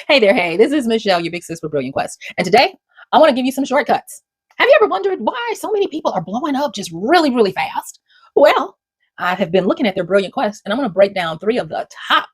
Hey there, hey, this is Michelle, your big sis with Brilliant Quest. And today, I want to give you some shortcuts. Have you ever wondered why so many people are blowing up just really, really fast? Well, I have been looking at their Brilliant Quest, and I'm going to break down three of the top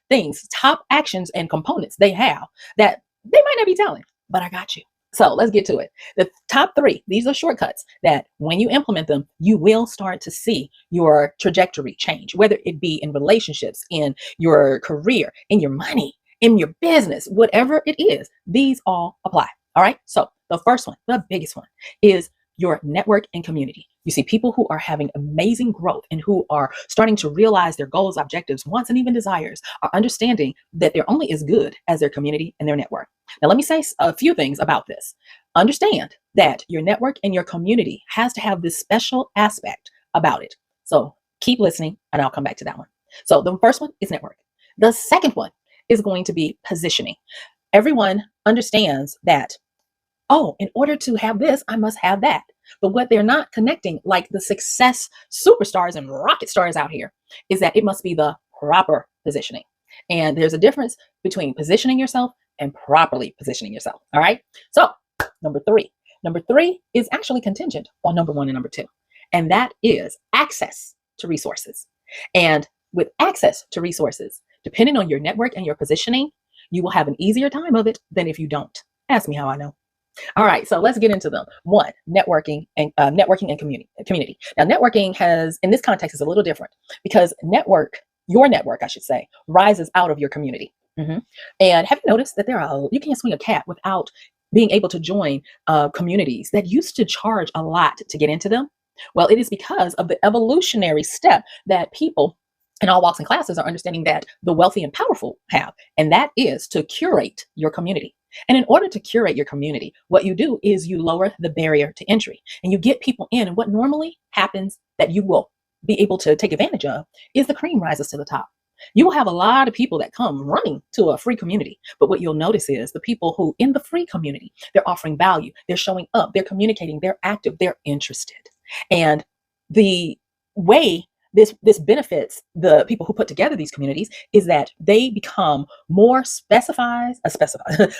things, top actions and components they have that they might not be telling, but I got you. So let's get to it. The top three, these are shortcuts that when you implement them, you will start to see your trajectory change, whether it be in relationships, in your career, in your money, in your business, whatever it is, these all apply. All right. So the first one, the biggest one, is your network and community. You see people who are having amazing growth and who are starting to realize their goals, objectives, wants, and even desires are understanding that they're only as good as their community and their network. Now, let me say a few things about this. Understand that your network and your community has to have this special aspect about it. So keep listening and I'll come back to that one. So the first one is network. The second one is going to be positioning. Everyone understands that, oh, in order to have this, I must have that. But what they're not connecting, like the success superstars and rocket stars out here, is that it must be the proper positioning. And there's a difference between positioning yourself and properly positioning yourself. All right. So number three is actually contingent on number one and number two. And that is access to resources. And with access to resources, depending on your network and your positioning, you will have an easier time of it than if you don't. Ask me how I know. All right, so let's get into them. One, networking and community. Now, networking has, in this context, is a little different because your network, I should say, rises out of your community. And have you noticed that you can't swing a cat without being able to join communities that used to charge a lot to get into them? Well, it is because of the evolutionary step that people in all walks and classes are understanding that the wealthy and powerful have, and that is to curate your community. And in order to curate your community, what you do is you lower the barrier to entry and you get people in. And what normally happens that you will be able to take advantage of is the cream rises to the top. You will have a lot of people that come running to a free community. But what you'll notice is the people who in the free community, they're offering value, they're showing up, they're communicating, they're active, they're interested. And the way this benefits the people who put together these communities is that they become more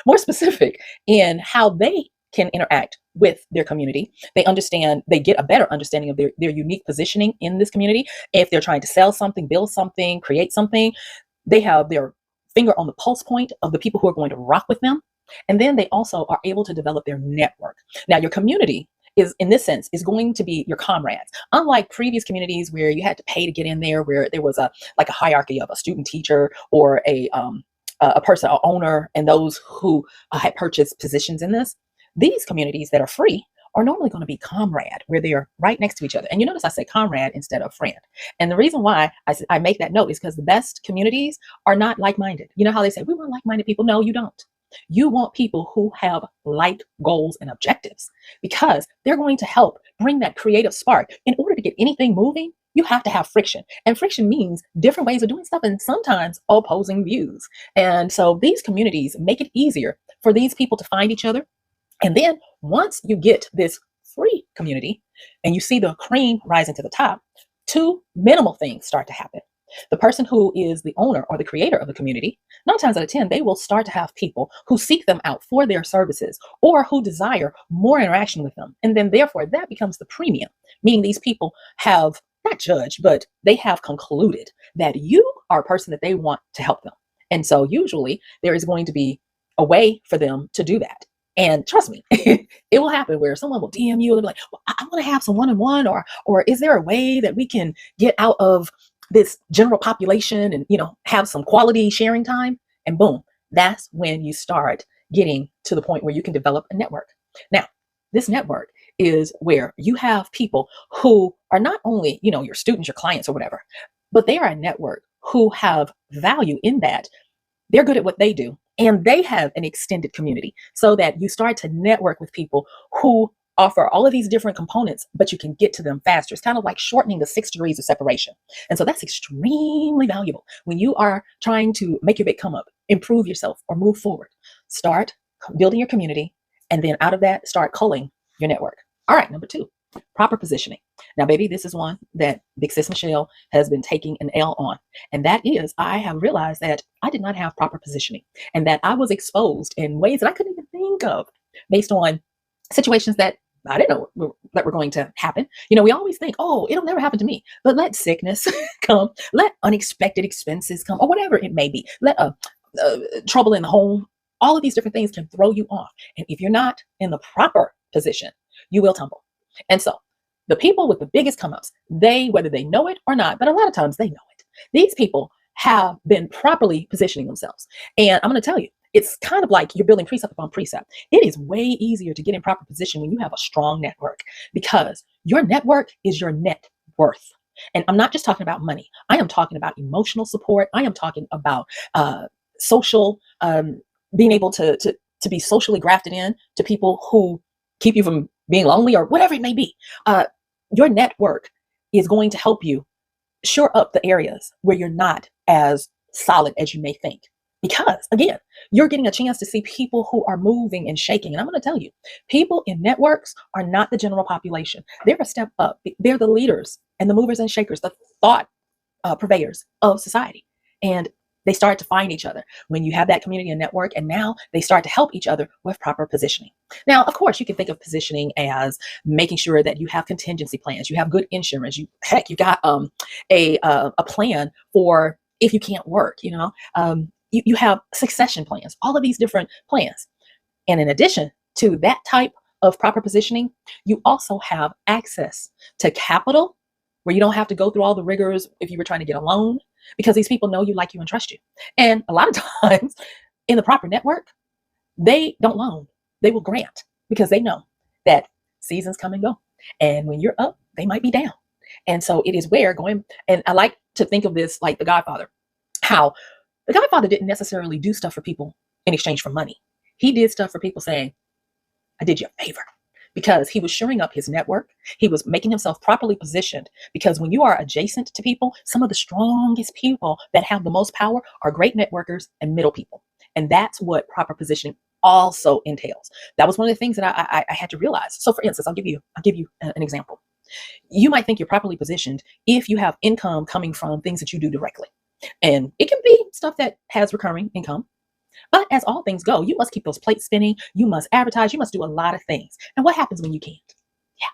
more specific in how they can interact with their community. They get a better understanding of their unique positioning in this community. If they're trying to sell something, build something, create something, they have their finger on the pulse point of the people who are going to rock with them. And then they also are able to develop their network. Now, your community is, in this sense, is going to be your comrades. Unlike previous communities where you had to pay to get in there, where there was a hierarchy of a student teacher or a person, an owner, and those who had purchased positions in this. These communities that are free are normally going to be comrade, where they are right next to each other. And you notice I say comrade instead of friend. And the reason why I make that note is because the best communities are not like-minded. You know how they say, we want like-minded people? No, you don't. You want people who have like goals and objectives because they're going to help bring that creative spark. In order to get anything moving, you have to have friction. And friction means different ways of doing stuff and sometimes opposing views. And so these communities make it easier for these people to find each other. And then once you get this free community and you see the cream rising to the top, two minimal things start to happen. The person who is the owner or the creator of the community, 9 times out of 10, they will start to have people who seek them out for their services or who desire more interaction with them. And then therefore that becomes the premium, meaning these people have not judged, but they have concluded that you are a person that they want to help them. And so usually there is going to be a way for them to do that. And trust me, it will happen where someone will DM you and be like, well, I want to have some one-on-one, or is there a way that we can get out of this general population and, have some quality sharing time? And boom, that's when you start getting to the point where you can develop a network. Now, this network is where you have people who are not only, your students, your clients or whatever, but they are a network who have value in that they're good at what they do. And they have an extended community so that you start to network with people who offer all of these different components, but you can get to them faster. It's kind of like shortening the 6 degrees of separation. And so that's extremely valuable when you are trying to make your big come up, improve yourself, or move forward. Start building your community, and then out of that, start culling your network. All right, number 2. Proper positioning. Now, baby, this is one that Big Sis Michelle has been taking an L on. And that is, I have realized that I did not have proper positioning and that I was exposed in ways that I couldn't even think of based on situations that I didn't know that were going to happen. We always think, oh, it'll never happen to me. But let sickness come, let unexpected expenses come, or whatever it may be. Let trouble in the home. All of these different things can throw you off. And if you're not in the proper position, you will tumble. And so the people with the biggest come ups, whether they know it or not, but a lot of times they know it. These people have been properly positioning themselves. And I'm going to tell you, it's kind of like you're building precept upon precept. It is way easier to get in proper position when you have a strong network, because your network is your net worth. And I'm not just talking about money. I am talking about emotional support. I am talking about social, being able to be socially grafted in to people who keep you from being lonely or whatever it may be. Your network is going to help you shore up the areas where you're not as solid as you may think. Because again, you're getting a chance to see people who are moving and shaking. And I'm going to tell you, people in networks are not the general population. They're a step up. They're the leaders and the movers and shakers, the thought purveyors of society. And they start to find each other when you have that community and network, and now they start to help each other with proper positioning. Now, of course, you can think of positioning as making sure that you have contingency plans, you have good insurance, you got a plan for if you can't work. You have succession plans, all of these different plans. And in addition to that type of proper positioning, you also have access to capital where you don't have to go through all the rigors if you were trying to get a loan, because these people know you, like you, and trust you. And a lot of times in the proper network, they don't loan, they will grant, because they know that seasons come and go. And when you're up, they might be down. And so it is where and I like to think of this like The Godfather, how The Godfather didn't necessarily do stuff for people in exchange for money. He did stuff for people saying, I did you a favor. Because he was shoring up his network. He was making himself properly positioned, because when you are adjacent to people, some of the strongest people that have the most power are great networkers and middle people. And that's what proper positioning also entails. That was one of the things that I had to realize. So for instance, I'll give you an example. You might think you're properly positioned if you have income coming from things that you do directly. And it can be stuff that has recurring income. But as all things go, you must keep those plates spinning. You must advertise. You must do a lot of things. And what happens when you can't? Yeah.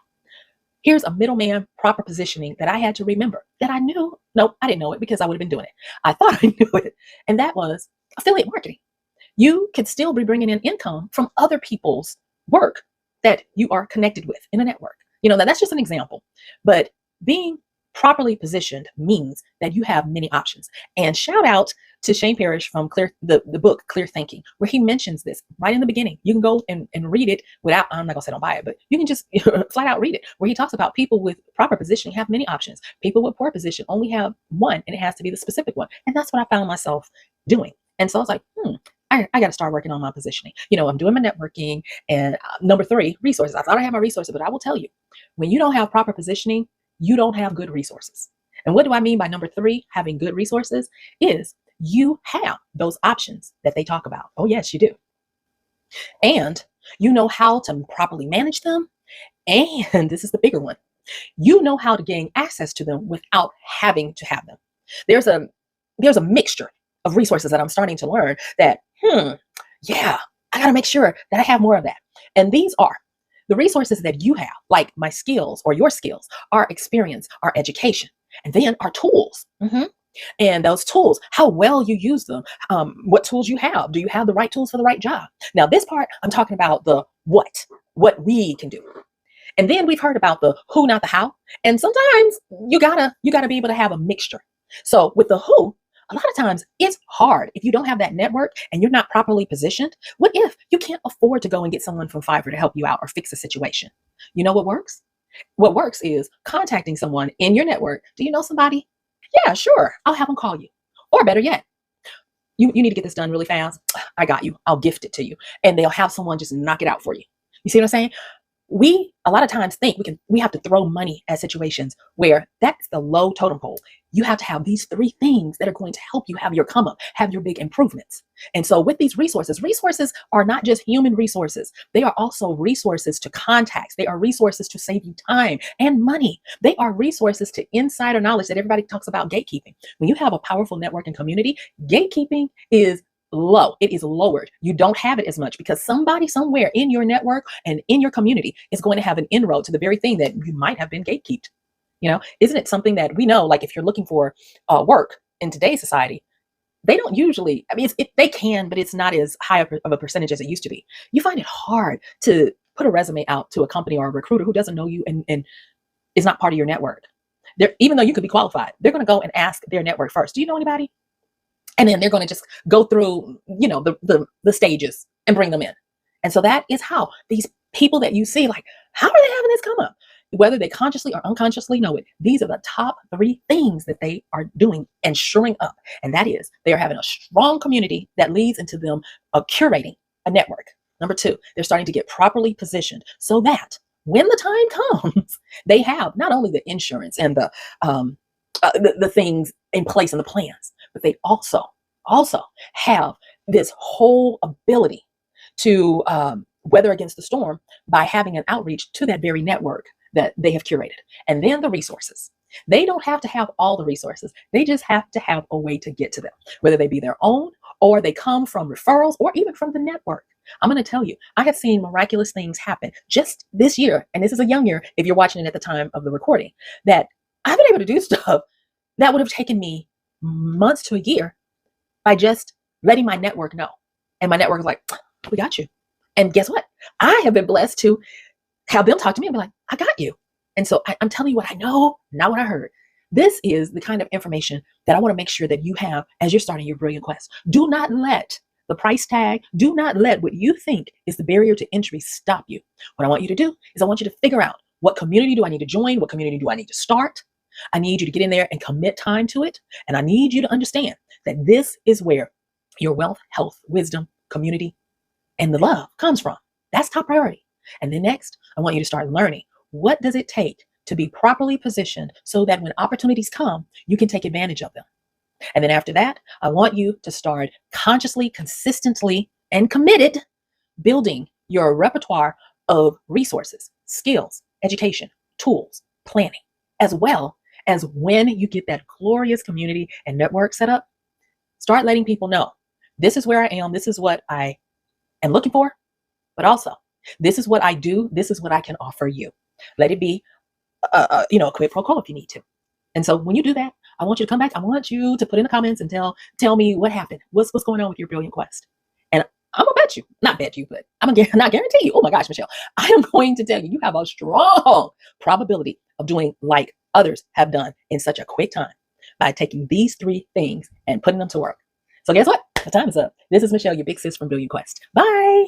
Here's a middleman proper positioning that I had to remember that I knew. Nope, I didn't know it because I would have been doing it. I thought I knew it. And that was affiliate marketing. You could still be bringing in income from other people's work that you are connected with in a network. Now that's just an example. But being properly positioned means that you have many options. And shout out to Shane Parrish from the book Clear Thinking, where he mentions this right in the beginning. You can go and read it without, I'm not gonna say don't buy it, but you can just flat out read it, where he talks about people with proper positioning have many options. People with poor position only have one, and it has to be the specific one. And that's what I found myself doing. And so I was like, I got to start working on my positioning. I'm doing my networking. And number 3, resources. I thought I had my resources, but I will tell you, when you don't have proper positioning, you don't have good resources. And what do I mean by number 3, having good resources, is you have those options that they talk about. Oh, yes, you do. And you know how to properly manage them. And this is the bigger one. You know how to gain access to them without having to have them. There's a mixture of resources that I'm starting to learn that, yeah, I got to make sure that I have more of that. And these are the resources that you have, like my skills or your skills, our experience, our education, and then our tools. And those tools, how well you use them, what tools you have. Do you have the right tools for the right job? Now, this part, I'm talking about the what we can do. And then we've heard about the who, not the how. And sometimes you gotta be able to have a mixture. So with the who, a lot of times it's hard if you don't have that network and you're not properly positioned. What if you can't afford to go and get someone from Fiverr to help you out or fix a situation? You know what works? What works is contacting someone in your network. Do you know somebody? Yeah, sure. I'll have them call you. Or better yet, you need to get this done really fast. I got you. I'll gift it to you. And they'll have someone just knock it out for you. You see what I'm saying? We a lot of times think we have to throw money at situations where that's the low totem pole. You have to have these three things that are going to help you have your come up, have your big improvements. And so with these resources are not just human resources. They are also resources to contacts. They are resources to save you time and money. They are resources to insider knowledge that everybody talks about gatekeeping. When you have a powerful network and community, gatekeeping is low. It is lowered. You don't have it as much because somebody somewhere in your network and in your community is going to have an inroad to the very thing that you might have been gatekeeped. Isn't it something that we know, like if you're looking for work in today's society, they don't usually, I mean, they can, but it's not as high of a percentage as it used to be. You find it hard to put a resume out to a company or a recruiter who doesn't know you and is not part of your network. Even though you could be qualified, they're going to go and ask their network first. Do you know anybody? And then they're going to just go through, the stages and bring them in. And so that is how these people that you see, like, how are they having this come up? Whether they consciously or unconsciously know it, these are the top three things that they are doing and shoring up. And that is, they are having a strong community that leads into them curating a network. Number two, they're starting to get properly positioned so that when the time comes, they have not only the insurance and the things in place and the plans, but they also have this whole ability to weather against the storm by having an outreach to that very network that they have curated. And then the resources. They don't have to have all the resources. They just have to have a way to get to them, whether they be their own or they come from referrals or even from the network. I'm going to tell you, I have seen miraculous things happen just this year. And this is a young year, if you're watching it at the time of the recording, that I've been able to do stuff that would have taken me months to a year by just letting my network know. And my network is like, we got you. And guess what? I have been blessed to have them talk to me and be like, I got you. And so I'm telling you what I know, not what I heard. This is the kind of information that I want to make sure that you have as you're starting your brilliant quest. Do not let the price tag, do not let what you think is the barrier to entry stop you. What I want you to do is I want you to figure out, what community do I need to join? What community do I need to start? I need you to get in there and commit time to it. And I need you to understand that this is where your wealth, health, wisdom, community, and the love comes from. That's top priority. And then next, I want you to start learning, what does it take to be properly positioned so that when opportunities come, you can take advantage of them. And then after that, I want you to start consciously, consistently, and committed building your repertoire of resources, skills, education, tools, planning, as well as when you get that glorious community and network set up, start letting people know, this is where I am, this is what I am looking for, but also, this is what I do, this is what I can offer you. Let it be, a quid pro quo if you need to. And so when you do that, I want you to come back. I want you to put in the comments and tell me what happened. What's going on with your brilliant quest? And I'm gonna bet you, not bet you, but I'm gonna not guarantee you. Oh my gosh, Michelle, I am going to tell you, you have a strong probability of doing like others have done in such a quick time by taking these three things and putting them to work. So guess what? The time is up. This is Michelle, your big sis from Brilliant Quest. Bye.